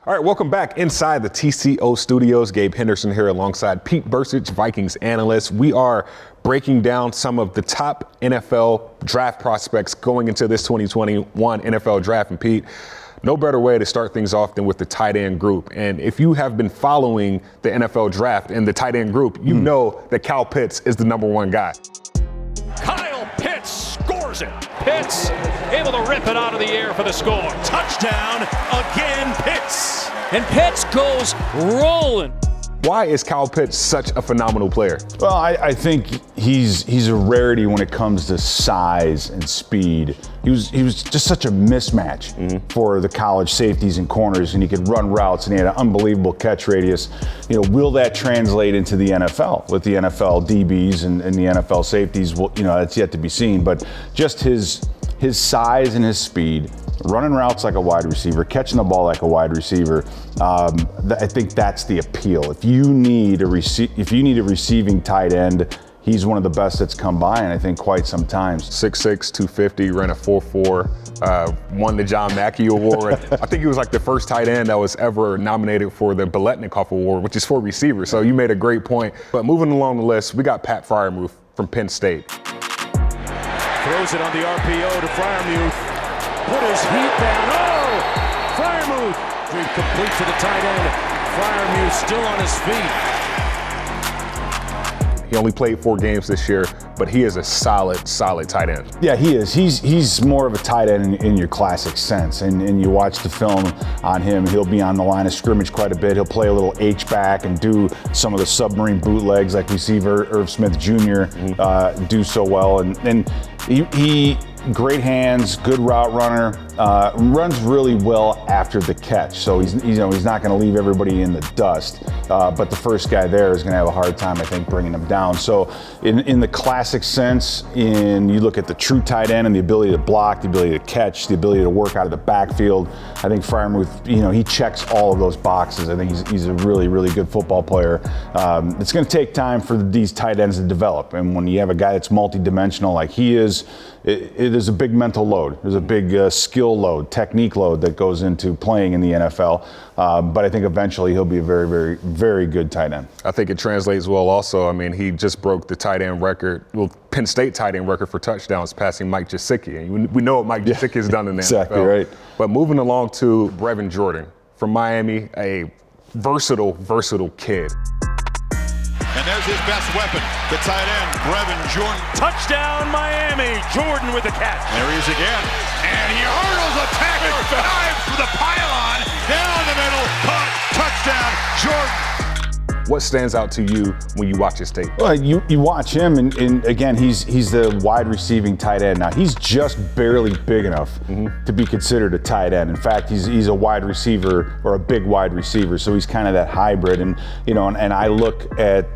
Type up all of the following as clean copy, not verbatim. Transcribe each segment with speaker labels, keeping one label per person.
Speaker 1: All right, welcome back inside the TCO studios. Gabe Henderson here alongside Pete Bercich, Vikings analyst. We are breaking down some of the top NFL draft prospects going into this 2021 NFL draft. And Pete, no better way to start things off than with the tight end group. And if you have been following the NFL draft and the tight end group, you know that Kyle Pitts is the number one guy.
Speaker 2: Kyle Pitts scores it. Pitts able to rip it out of the air for the score. Touchdown again, Pitts. And Pitts goes rolling.
Speaker 1: Why is Kyle Pitts such a phenomenal player?
Speaker 3: Well, I think he's a rarity when it comes to size and speed. He was just such a mismatch for the college safeties and corners, and he could run routes, and he had an unbelievable catch radius. You know, will that translate into the NFL with the NFL DBs and the NFL safeties? Well, you know, that's yet to be seen. But just his size and his speed, running routes like a wide receiver, catching the ball like a wide receiver. I think that's the appeal. If you need a receiving tight end, he's one of the best that's come by, and I think quite some times.
Speaker 1: 6'6", 250, ran a 4.4, won the John Mackey Award. I think he was like the first tight end that was ever nominated for the Biletnikoff Award, which is for receivers. So you made a great point. But moving along the list, we got Pat Freiermuth from Penn State.
Speaker 2: Throws it on the RPO to Freiermuth. Put his heat down. Oh! Freiermuth. Dream complete to the tight end. Freiermuth still on his feet.
Speaker 1: He only played 4 games this year, but he is a solid tight end.
Speaker 3: Yeah, he is. He's more of a tight end in your classic sense. And you watch the film on him, he'll be on the line of scrimmage quite a bit. He'll play a little H-back and do some of the submarine bootlegs like we see Irv Smith Jr. Do so well. And he great hands, good route runner, runs really well after the catch. So he's not going to leave everybody in the dust. But the first guy there is going to have a hard time, I think, bringing him down. So in the classic sense, you look at the true tight end and the ability to block, the ability to catch, the ability to work out of the backfield. I think Freiermuth, he checks all of those boxes. I think he's a really, really good football player. It's going to take time for these tight ends to develop. And when you have a guy that's multidimensional like he is, there's a big mental load. There's a big skill load, technique load that goes into playing in the NFL. But I think eventually he'll be a very, very, very good tight end.
Speaker 1: I think it translates well also. I mean, he just broke the tight end record, Penn State tight end record for touchdowns, passing Mike Gesicki. And we know what Mike Gesicki has done in the
Speaker 3: exactly
Speaker 1: NFL.
Speaker 3: Right.
Speaker 1: But moving along to Brevin Jordan from Miami, a versatile kid.
Speaker 4: And there's his best weapon, the tight end, Brevin Jordan.
Speaker 2: Touchdown, Miami. Jordan with the catch.
Speaker 4: There he is again. And he hurdles a tackler, dives for the pylon, down the middle, caught, touchdown, Jordan.
Speaker 1: What stands out to you when you watch his tape?
Speaker 3: Well, you watch him, and again, he's the wide receiving tight end. Now, he's just barely big enough to be considered a tight end. In fact, he's a wide receiver or a big wide receiver, so he's kind of that hybrid. And and I look at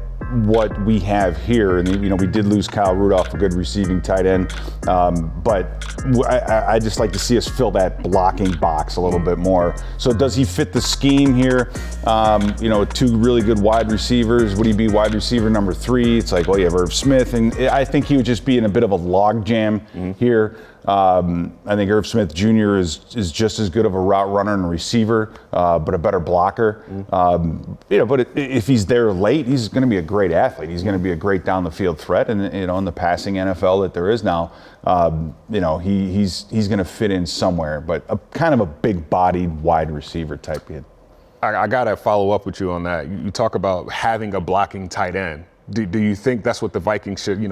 Speaker 3: what we have here, and we did lose Kyle Rudolph, a good receiving tight end, but I just like to see us fill that blocking box a little bit more. So does he fit the scheme here? 2 really good wide receivers. Would he be wide receiver number 3? It's like, well, you have Irv Smith, and I think he would just be in a bit of a log jam here. I think Irv Smith Jr. is just as good of a route runner and receiver, but a better blocker. But if he's there late, he's going to be a great athlete. He's going to be a great down the field threat, and in the passing NFL that there is now, he's going to fit in somewhere. But a kind of a big-bodied wide receiver type kid.
Speaker 1: I got to follow up with you on that. You talk about having a blocking tight end. Do you think that's what the Vikings should,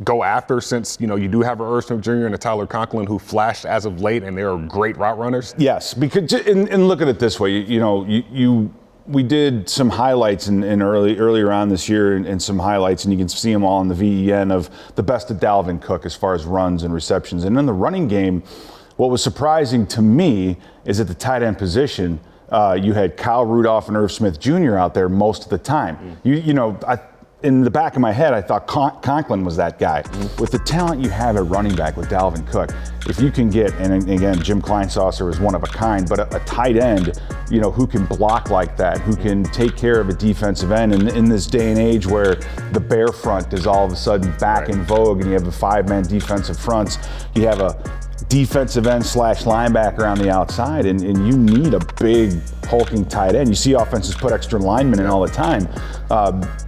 Speaker 1: go after, since you do have a Irv Smith Jr. and a Tyler Conklin who flashed as of late, and they're great route runners?
Speaker 3: Yes, because and look at it this way, we did some highlights earlier on this year, and some highlights, and you can see them all on the VEN of the best of Dalvin Cook as far as runs and receptions. And in the running game, what was surprising to me is at the tight end position, you had Kyle Rudolph and Irv Smith Jr. out there most of the time. In the back of my head, I thought Conklin was that guy. With the talent you have at running back with Dalvin Cook, if you can get, and again, Jim Kleinsasser is one of a kind, but a tight end, who can block like that, who can take care of a defensive end, and in this day and age where the bear front is all of a sudden back in vogue, and you have the 5-man defensive fronts, you have defensive end / linebacker on the outside, and you need a big hulking tight end. You see offenses put extra linemen in all the time.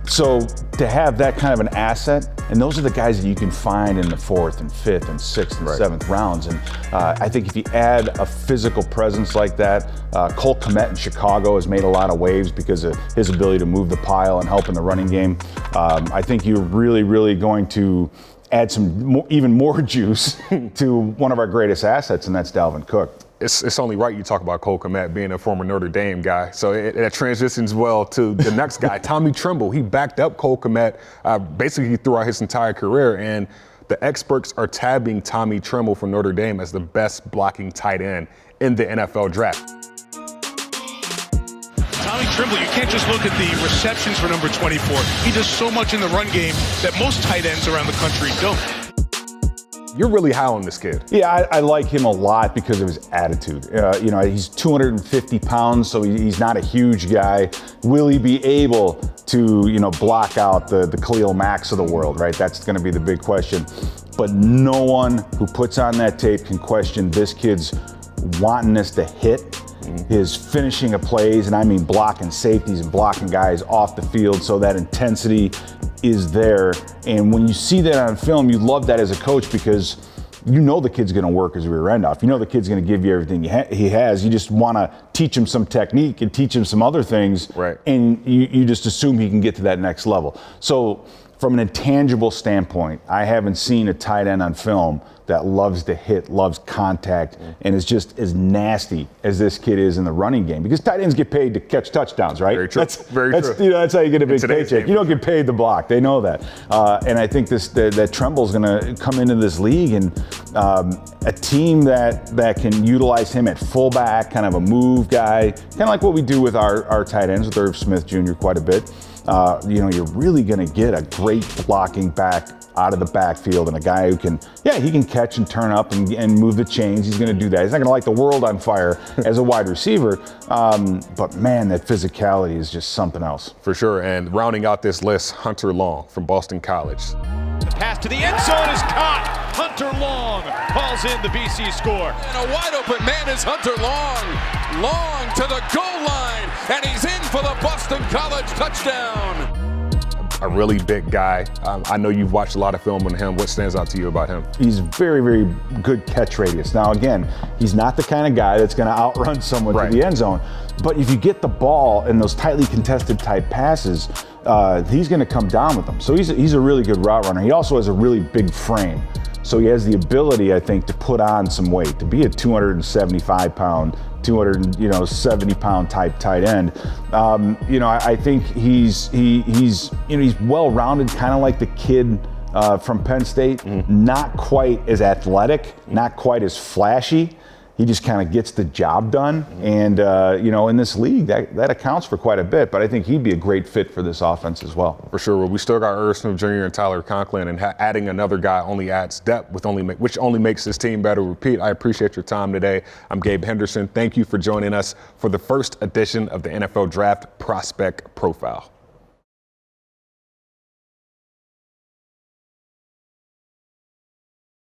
Speaker 3: So to have that kind of an asset, and those are the guys that you can find in the 4th and 5th and 6th and 7th rounds. And I think if you add a physical presence like that, Cole Kmet in Chicago has made a lot of waves because of his ability to move the pile and help in the running game. I think you're really, really going to add some even more juice to one of our greatest assets, and that's Dalvin Cook.
Speaker 1: It's only right you talk about Cole Kmet being a former Notre Dame guy. So it transitions well to the next guy, Tommy Tremble. He backed up Cole Kmet basically throughout his entire career, and the experts are tabbing Tommy Tremble from Notre Dame as the best blocking tight end in the NFL draft.
Speaker 4: Tommy Tremble, you can't just look at the receptions for number 24. He does so much in the run game that most tight ends around the country don't.
Speaker 1: You're really high on this kid.
Speaker 3: Yeah, I like him a lot because of his attitude. He's 250 pounds, so he's not a huge guy. Will he be able to, block out the Khalil Macks of the world, right? That's going to be the big question. But no one who puts on that tape can question this kid's wantingness to hit, his finishing of plays, and I mean blocking safeties and blocking guys off the field, so that intensity is there. And when you see that on film, you love that as a coach because you know the kid's going to work his rear end off. You know the kid's going to give you everything he has. You just want to teach him some technique and teach him some other things,
Speaker 1: right?
Speaker 3: And you just assume he can get to that next level. So from an intangible standpoint, I haven't seen a tight end on film that loves to hit, loves contact, and is just as nasty as this kid is in the running game. Because tight ends get paid to catch touchdowns, right?
Speaker 1: Very true. Very true.
Speaker 3: That's how you get a big paycheck. You don't get paid to block. They know that. And I think that Tremble's going to come into this league, and a team that can utilize him at fullback, kind of a move guy, kind of like what we do with our tight ends with Irv Smith Jr. quite a bit. You're really going to get a great blocking back out of the backfield, and a guy who can catch and turn up and move the chains. He's going to do that. He's not going to light the world on fire as a wide receiver, but man, that physicality is just something else.
Speaker 1: For sure. And rounding out this list, Hunter Long from Boston College.
Speaker 2: The pass to the end zone is caught. Hunter Long calls in the BC score.
Speaker 5: And a wide open man is Hunter Long. Long to the goal line, and he's in for the Boston College touchdown.
Speaker 1: A really big guy. I know you've watched a lot of film on him. What stands out to you about him?
Speaker 3: He's very, very good catch radius. Now, again, he's not the kind of guy that's going to outrun someone to the end zone. But if you get the ball in those tightly contested type passes, he's going to come down with them. So he's a really good route runner. He also has a really big frame. So he has the ability, I think, to put on some weight, to be a 275-pound, 270-pound type tight end. I think he's well-rounded, kind of like the kid from Penn State. Not quite as athletic, not quite as flashy. He just kind of gets the job done. And, in this league, that accounts for quite a bit. But I think he'd be a great fit for this offense as well.
Speaker 1: For sure. Well, we still got Irv Smith Jr. and Tyler Conklin, and adding another guy only adds depth, which only makes this team better. Pete, I appreciate your time today. I'm Gabe Henderson. Thank you for joining us for the first edition of the NFL Draft Prospect Profile.